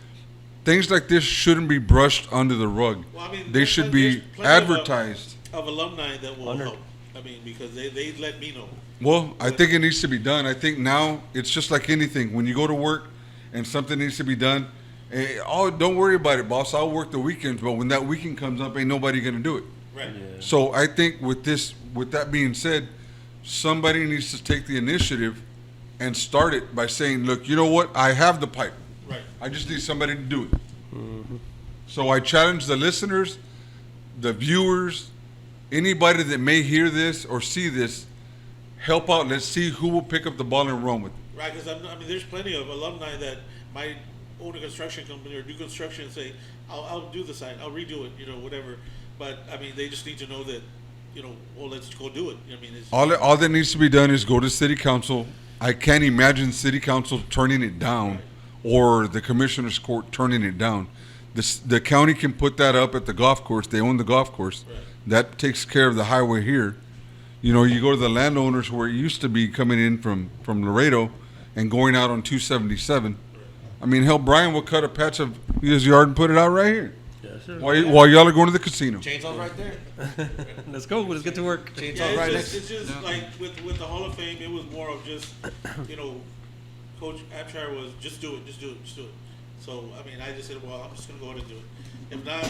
things like this shouldn't be brushed under the rug. Well, I mean, They there's should plenty- be there's plenty advertised. of alumni that will Honored. help. I mean, because they let me know. Well, I think it needs to be done. I think now it's just like anything. When you go to work and something needs to be done, don't worry about it, boss. I'll work the weekends. But when that weekend comes up, ain't nobody gonna do it. Right. So I think with that being said, somebody needs to take the initiative and start it by saying, "Look, you know what? I have the pipe. Right. I just need somebody to do it." So I challenge the listeners, the viewers, anybody that may hear this or see this, help out. Let's see who will pick up the ball and run with it. Right, because I mean, there's plenty of alumni that might own a construction company or do construction and say, "I'll do the sign, I'll redo it, whatever." But I mean, they just need to know that, well, let's go do it. I mean, it's, All that needs to be done is go to city council. I can't imagine city council turning it down or the commissioner's court turning it down. The county can put that up at the golf course. They own the golf course. That takes care of the highway here. You go to the landowners where it used to be coming in from Laredo and going out on 277. I mean, hell, Brian will cut a patch of his yard and put it out right here. Yes, sir. While y'all are going to the casino. Chainsaws right there. Let's go. Let's get to work. Chainsaws yeah, right it's next. just like with the Hall of Fame, it was more of just, Coach Abshire was just do it. So I mean, I just said, well, I'm just gonna go ahead and do it. If not,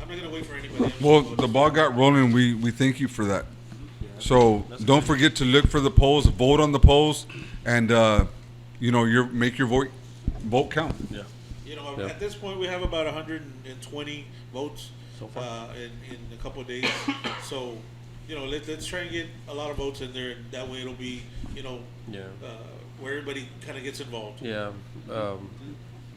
I'm not gonna wait for anybody. I'm just Well, gonna go the ahead. ball got rolling. We thank you for that. So don't forget to look for the polls, vote on the polls, and make your vote count. Yeah. Yeah. At this point, we have about 120 votes So far. in a couple of days. So, let's try and get a lot of votes in there. And that way, it'll be, Yeah. where everybody kind of gets involved. Yeah.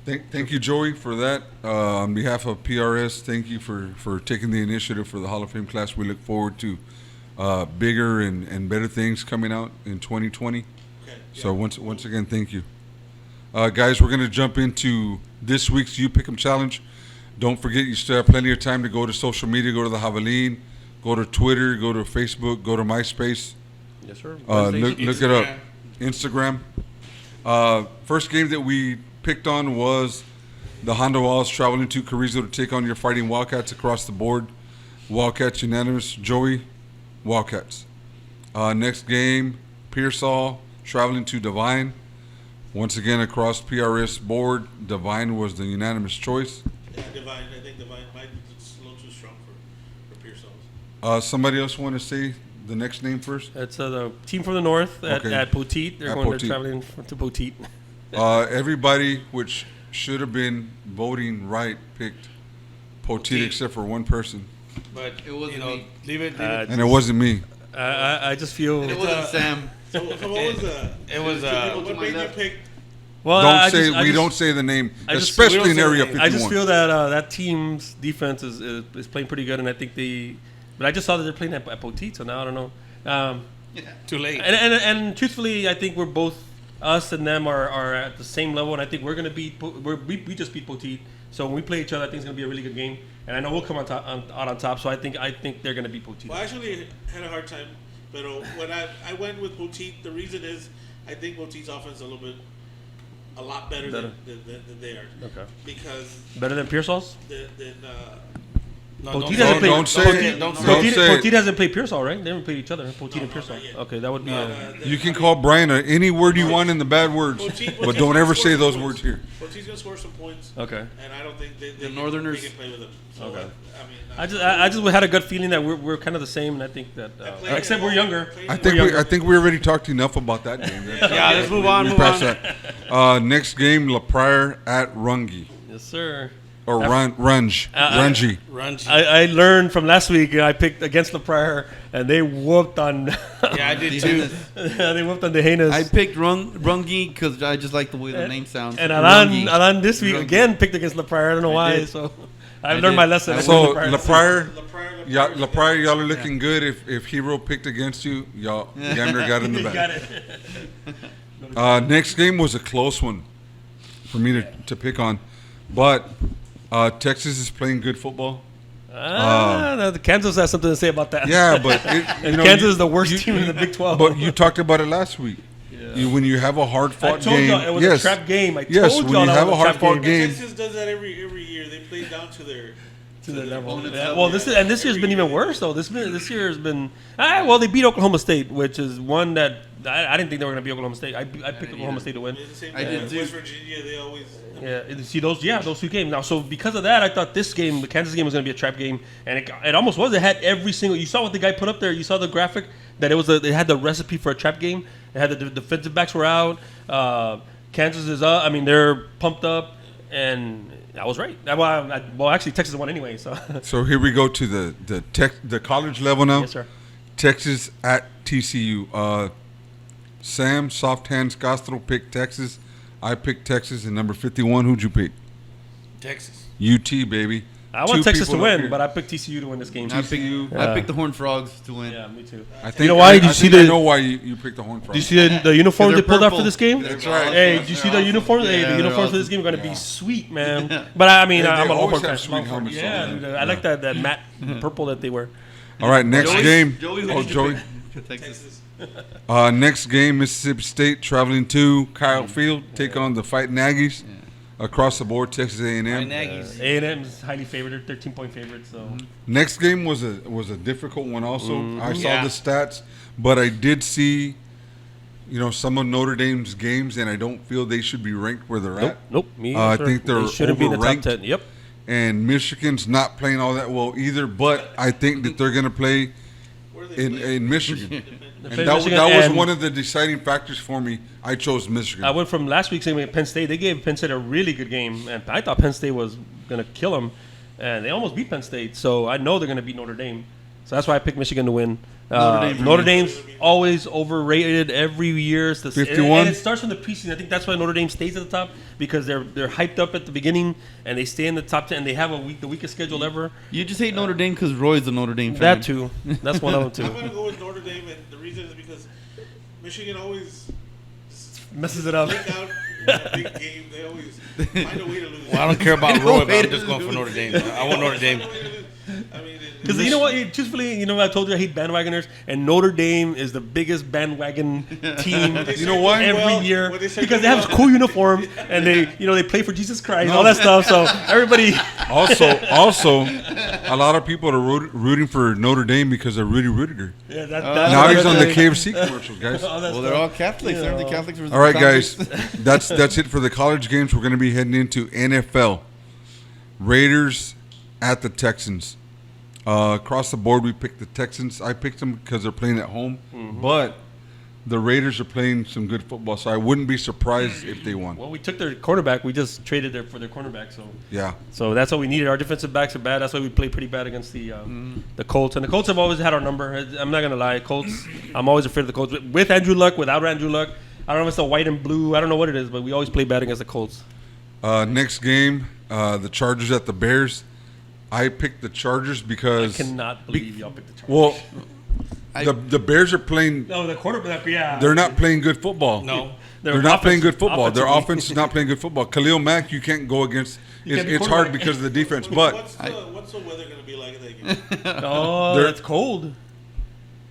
Thank you, Joey, for that. On behalf of PRS, thank you for taking the initiative for the Hall of Fame class. We look forward to bigger and better things coming out in 2020. Okay. So once again, thank you. Guys, we're going to jump into this week's You Pick 'em Challenge. Don't forget, you still have plenty of time to go to social media, go to the Javelin, go to Twitter, go to Facebook, go to MySpace. Yes, sir. Look it up. Instagram. First game that we picked on was the Honda Walls traveling to Carrizo to take on your Fighting Wildcats across the board. Wildcats unanimous. Joey, Wildcats. Next game, Pearsall traveling to Divine. Once again, across PRS board, Divine was the unanimous choice. Yeah, Divine. I think Divine might be a little too strong for Pearsall. Somebody else want to say the next name first? It's the team from the north Okay. at Poteet. They're At going. Poteet. They're traveling to Poteet. Everybody, which should have been voting right, picked Poteet except for one person, But It wasn't me. leave it. and it wasn't me. I just feel. It wasn't Sam. So what was It was what made you pick Well, don't say the name, we especially don't in say Area the name. 51. I just feel that that team's defense is playing pretty good, and I think but I just saw that they're playing at Poteet, so now I don't know. Too late. And truthfully, I think we're both, us and them are at the same level, and I think we're gonna beat. We just beat Poteet, so when we play each other, I think it's gonna be a really good game, and I know we'll come out on top. So I think they're gonna beat Poteet. Well, I actually had a hard time, but when I went with Poteet, the reason is I think Poteet's offense is a lot better. Than they are. Okay. Because Better than Pearsall's? No, Poteet hasn't played. don't say it. Don't say it. Poteet hasn't played Pearsall, right? They haven't played each other. Poteet and Pearsall. not yet. Okay, that would be. You can call Brian any word you want in the bad words, but don't ever say those words here. Poteet's gonna score some points. Okay. And I don't think they Northerners- can play with them. So, Okay. I mean, I just had a gut feeling that we're kind of the same, and I think that except we're younger. I think we already talked enough about that game. Yeah, let's move on. We Move passed on. that. Next game, La Prairie at Runge. Yes, sir. Or Runge. Run. I learned from last week. I picked against the Pryor, and they whooped on. Yeah, I did too. They whooped on the Heinous. I picked Runge because I just like the way the name sounds. And Runge. Alan this week Runge. again picked against La Pryor. I don't know why. did. So I've I learned did. my lesson. I So went La Prairie, LaPrairie, La Prairie, y'all are looking good. If Hero picked against you, y'all Gander got in the You got back. it. Next game was a close one for me to pick on, but Texas is playing good football. The Kansas has something to say about that. Yeah, but Kansas is the worst team in the Big 12. But you talked about it last week. When you have a hard I fought told game, y'all it was yes, a trap game. I yes, told when y'all you that have was a hard trap fought game, Texas does that every year. They play down to their level. opponent's Yeah, level, well, this year's been even worse though. This year has been well. They beat Oklahoma State, which is one that I didn't think they were going to beat Oklahoma State. I picked Oklahoma State to win. It's the same I thing. did too. West Virginia, they always. Yeah, see those two games now. So because of that, I thought this game, the Kansas game, was going to be a trap game, and it almost was. It had every single. You saw what the guy put up there. You saw the graphic that it had the recipe for a trap game. It had the defensive backs were out. Kansas is up. I mean, they're pumped up, and I was right. Well, actually, Texas won anyway. So So here we go to the college level now. yes, sir. Texas at TCU. Sam Soft Hands Castro picked Texas. I picked Texas. And number 51, who'd you pick? Texas. UT, baby. I want Two Texas to people up win, here. but I picked TCU to win this game. I picked the Horned Frogs to win. Yeah, me too. I think, You know why? Did you see I the- know why you picked the Horned Frogs. Do you see the uniforms they They're pulled out for purple. this game? That's right. Hey, did you see the uniforms? Hey, Yeah, the they're uniforms for this awesome. game are going to be sweet, man. But I mean, They I'm a always Longhorn fan. have sweet helmets on, Yeah, man. dude, I like that matte purple that they wear. All right, next Joey? game. Joey, who Oh, did you Joey. pick? Texas. Next game, Mississippi State traveling to Kyle Field, taking on the Fighting Aggies. Across the board, Texas A&M. Aggies. A&M is highly favored. They're 13-point favorites. So Next game was a difficult one. Also, I saw Yeah. the stats, but I did see, some of Notre Dame's games, and I don't feel they should be ranked where they're at. nope. Me, I sir. think they're They shouldn't be in the top overranked. 10. Yep. And Michigan's not playing all that well either. But I think that they're going to play Where do they play? in Michigan. They And play that Michigan, was and one of the deciding factors for me. I chose Michigan. I went from last week's game at Penn State. They gave Penn State a really good game, and I thought Penn State was going to kill them, and they almost beat Penn State. So I know they're going to beat Notre Dame. So that's why I picked Michigan to win. Notre Dame's always overrated every year. It's 51? and it starts from the preseason. I think that's why Notre Dame stays at the top because they're hyped up at the beginning and they stay in the top 10. They have the weakest schedule ever. You just hate Notre Dame because Roy's a Notre Dame fan. That too. That's one of them I'm too. gonna go with Notre Dame, and the reason is because Michigan always Messes it up. break out in a big game. They always find a way to lose. Well, I don't care about Roy, but I'm just going for Notre Dame. I want Notre Dame. I mean, Because you know what? Truthfully, I told you I hate bandwagoners, and Notre Dame is the biggest bandwagon team. You know what? Every year When they say because they do have well. cool uniforms and they play for Jesus Christ, all that stuff. So everybody, Also, a lot of people are rooting for Notre Dame because of Rudy Rudiger. yeah, Now he's on the KFC commercials, guys. Well, they're all Catholics. Aren't they Catholics? All right, guys, that's it for the college games. We're going to be heading into NFL. Raiders at the Texans. Across the board, we picked the Texans. I picked them because they're playing at home, but the Raiders are playing some good football, so I wouldn't be surprised if they won. Well, we took their quarterback. We just traded for their cornerback. Yeah. So that's all we needed. Our defensive backs are bad. That's why we played pretty bad against the Colts. And the Colts have always had our number. I'm not gonna lie, Colts. I'm always afraid of the Colts. With Andrew Luck, without Andrew Luck, I don't know if it's the white and blue. I don't know what it is, but we always play bad against the Colts. Next game, the Chargers at the Bears. I picked the Chargers I because cannot believe y'all picked the Chargers. well, the Bears are playing. No, the quarterback. Yeah, They're not playing good football. No, They're not playing good football. Their offensively. offense is not playing good football. Khalil Mack, you can't go against. You can't be It's hard quarterback. because of the defense. But What's the weather going to be like at that game? Oh, They're- it's cold.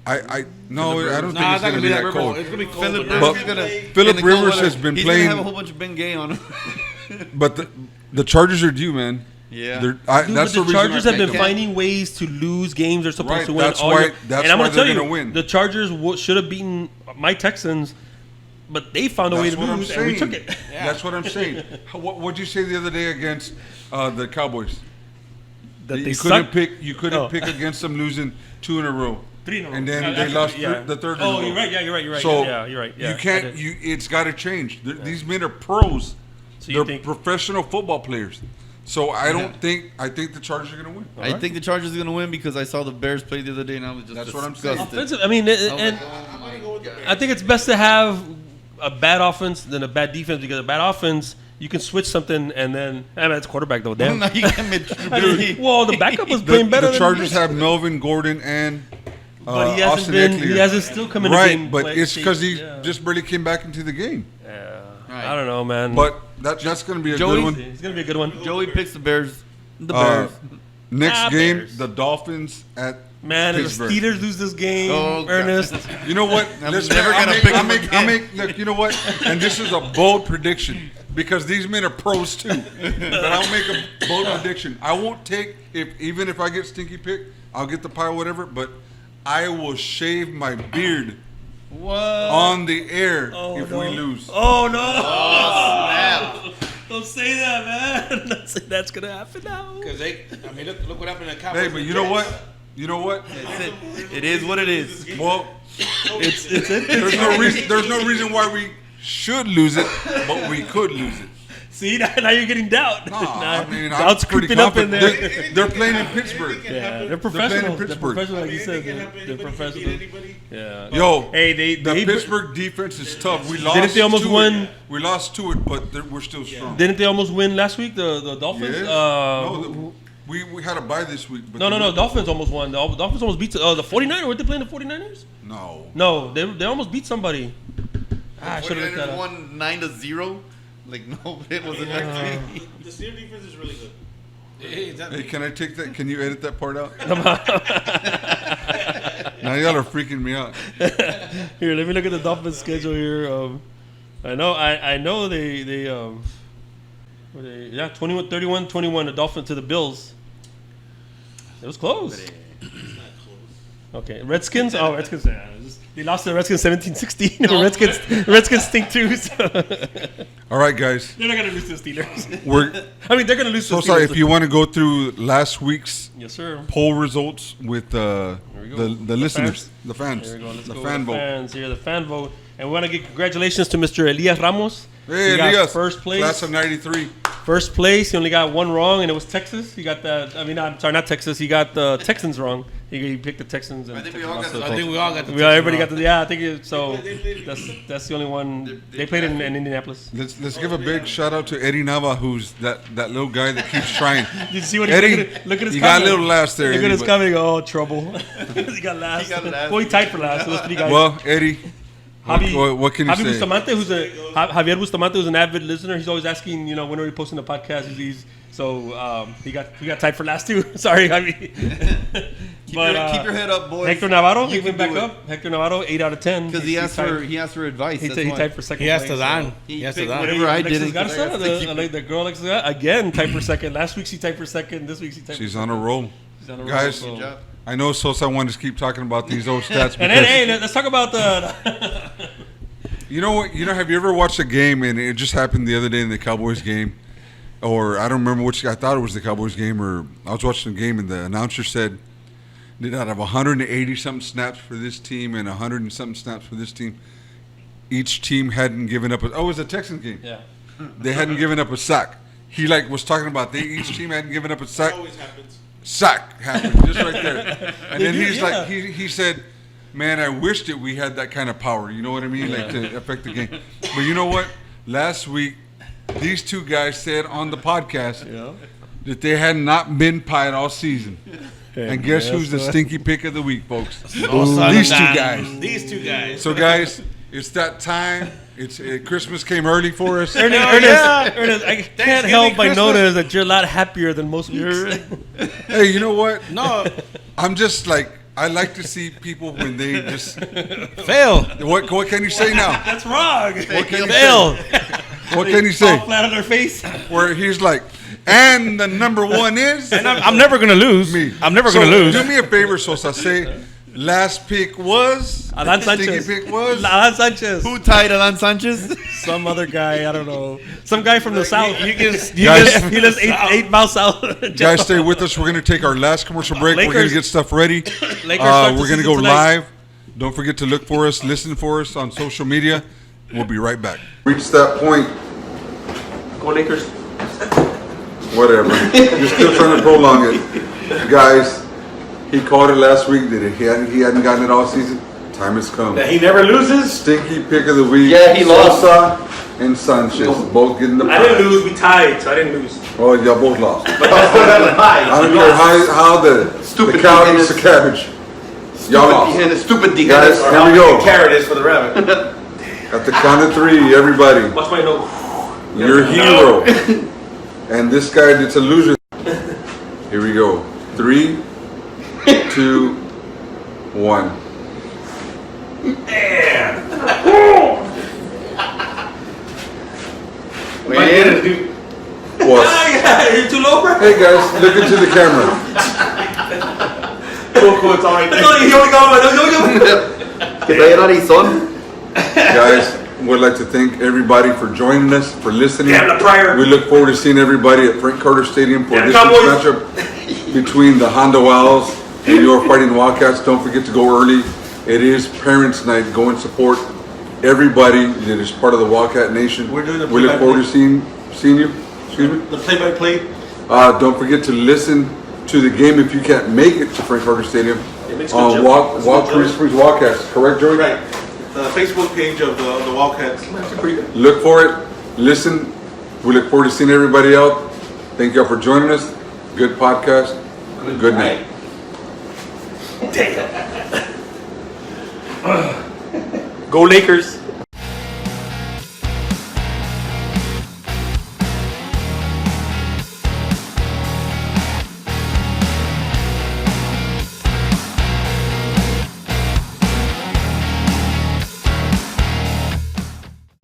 I don't think Nah, it's going to be that It's cold. going to be cold. Philip but But- Rivers gonna Phillip in the cold Rivers weather, has been he's playing- gonna have a whole bunch of Ben Gay on him. But the Chargers are due, man. Yeah. Dude, That's the but reason the Chargers I have been picked them. finding ways to lose games they're supposed Right, to win. that's all why- year. that's and I'm why gonna tell they're you, gonna win. the Chargers should have beaten my Texans, but they found a way That's to what I'm lose, and we saying. took it. That's what I'm saying. What'd you say the other day against the Cowboys? That they You couldn't suck. pick. You couldn't Oh. pick against them losing 2 in a row. 3 in a row. And then Yeah, they actually, lost yeah. the third. in a Oh, row. you're right. Yeah, you're right. You're right. So yeah, you're right. Yeah, you I can't. did. It's got to change. These men are pros. So you They're think- professional football players. So I don't think. I think the Chargers are going to win. I think the Chargers are gonna win because I saw the Bears play the other day and I was just That's what I'm saying. disgusted. Offensive. I mean, and I'm going to go with the Bears. I think it's best to have a bad offense than a bad defense because a bad offense you can switch something and then it's quarterback though. Damn. Now you got Trubisky. Well, the backup was playing better. The than Chargers have Melvin Gordon and but he hasn't Austin been. Eckler. He hasn't still come in the Right, game. but play- it's because he yeah. just barely came back into the game. Yeah. Right. I don't know, man. But that's going to be a Joey- good one. it's gonna be a good one. Joey picks the Bears. The Uh, Bears. Next game, Bears. the Dolphins at Man, if the Pittsburgh. Steelers lose this game, Oh, God. Ernest. You know what? I'm Listen, never I'll gonna make- pick I'll them make, again. look, you know what? And this is a bold prediction because these men are pros too. But I'll make a bold prediction. I won't take even if I get stinky pick, I'll get the pie, whatever. But I will shave my beard What? on the air Oh, if no. we lose. Oh no! Don't say that, man. Don't say that's gonna happen now. Because look what happened at Cowboys. Hey, but you know what? You know what? That's it. It is what it is. Well, It's there's no reason why we should lose it, but we could lose it. See, now you're getting doubt. Nah, Now, I mean, doubt's I'm pretty creeping up in confident. there. They're playing in Pittsburgh. Yeah, they're playing in professionals. They're Pittsburgh. professionals, like you said. Anything can happen. They're Anybody can beat professionals. anybody. Yeah. Yo, Hey, the they Pittsburgh defense is tough. We lost. Didn't they almost to win? It. We lost to it, but we're still strong. Didn't they almost win last week? The Dolphins. Yes. No, We had a bye this week. But no. Dolphins almost won. The Dolphins almost beat the 49ers. Were they playing the 49ers? No. No, they almost beat somebody. I should have looked that up. Won 9-0. Like no, it wasn't that. The Steelers defense is really good. Hey, can I take that? Can you edit that part out? Now y'all are freaking me out. Here, let me look at the Dolphins schedule here. I know they 21 31-21 the Dolphins to the Bills. It was close. Okay, Redskins. Oh, Redskins. They lost to the Redskins 17-16. Redskins stink too. So All right, guys. they're not gonna lose to the Steelers. We're I mean, they're gonna lose to so the Steelers. sorry if you want to go through last week's Yes, sir. poll results with we go. the listeners, the fans, Here we go. Let's the go fan with the vote. fans here, the fan vote, and we want to give congratulations to Mr. Elias Ramos. Hey, He got Elias, first place. class of '93. First place. He only got one wrong, and it was Texas. He got that. I mean, I'm sorry, not Texas. He got the Texans wrong. He picked the Texans. And I think we Texans all lost got to the Colts. I think we all got the Everybody Texans got the. Yeah, I think it, so. They played That's the only one. They played in Indianapolis. Let's give a big shout out to Eddie Nava, who's that little guy that keeps trying. Did you see what he Eddie, look at his you got a comment. little last there. Look at Eddie, his but- comment. Oh, trouble. He got last. He got last. Well, he tied for last. So those three guys. Well, Eddie, what can you Javi say? Bustamante, Javier Bustamante, who's an avid listener. He's always asking, when are we posting the podcast? He got tied for last too. Sorry, Javi. Keep your head up, boys. Hector Navarro, You he went can back do it. up. Hector Navarro, 8 out of 10. Because he asked for advice. He That's why. tied for second. He has place, to so. Dan. He He has to picked Dan. whatever I Alexis did. Garza, the girl Alexis Garza, again tied for second. Last week she tied for second. This week she tied. She's for on a second. roll. She's on a roll, Guys, so- Good job. I know Sosa wanted to keep talking about these old stats And then, because hey, let's talk about the. you know what? Have you ever watched a game and it just happened the other day in the Cowboys game, or I don't remember which? I thought it was the Cowboys game, or I was watching the game and the announcer said, "Did out of 180 something snaps for this team and 100 and something snaps for this team, each team hadn't given up." It was a Texans game. Yeah. They hadn't given up a sack. He was talking about each team hadn't given up a sack. Always happens. Sack happened just right there. And then do, he's yeah. like, he said, Man, I wish that we had that kind of power. You know what I mean? Like to affect the game. But you know what? Last week, these two guys said on the podcast that they had not been pied all season. And guess who's the stinky pick of the week, folks? These two guys. These two guys. So, guys, it's that time. It's Christmas came early for us. Ernest, I can't help but notice that you're a lot happier than most weeks. Hey, you know what? No, I'm just like, I like to see people when they just fail. What can you say now? That's wrong. What can you Fail. say? What can you Fall say? flat on their face. Where he's like, and the number one is And I'm never gonna lose. me. I'm never So, gonna lose. Do me a favor, Sosa. Say, last pick was Alan stinky Sanchez. pick was. Alan Sanchez. Who tied Alan Sanchez? Some other guy, I don't know. Some guy from the south. Guys- He lives eight miles south. Guys, stay with us. We're going to take our last commercial break. We're going to Lakers- get stuff ready. Lakers start the We're going to season go tonight. live. Don't forget to look for us, listen for us on social media. We'll be right back. Reach that point. Go Lakers. Whatever. You're still trying to prolong it. Guys, he called it last week that he hadn't gotten it all season. Time has come. He never loses. Stinky pick of the week. Yeah, he lost. Sosa and Sanchez both getting the I didn't pie. lose. We tied, so I didn't lose. Oh, y'all both lost. But that's still not a tie. I don't care how the Stupid cow Tijuana. eats the cabbage. Y'all lost. Stupid Guys, Tijuana. here we go. Carrot is for the rabbit. At the count of three, everybody. Watch my nose. You're a hero. And this guy that's a loser. Here we go. 3, 2, 1. My head is dude. Was. You're too low, bro. Hey guys, look into the camera. Cool, it's alright. He only got one. Guys, we'd like to thank everybody for joining us, for listening. Damn the Prior. We look forward to seeing everybody at Frank Carter Stadium for Damn this Cowboys. week's matchup between the Honda Owls and your Fighting Wildcats. Don't forget to go early. It is Parents' Night. Go and support everybody that is part of the Wildcat Nation. We're doing the We look forward to seeing you. Excuse me. The play-by-play. Don't forget to listen to the game if you can't make it to Frank Carter Stadium makes on good Walk joke. Free Springs Wildcats. Correct, Joey? Right. The Facebook page of the Wildcats. Look for it. Listen. We look forward to seeing everybody out. Thank y'all for joining us. Good podcast. Good night. Go Lakers.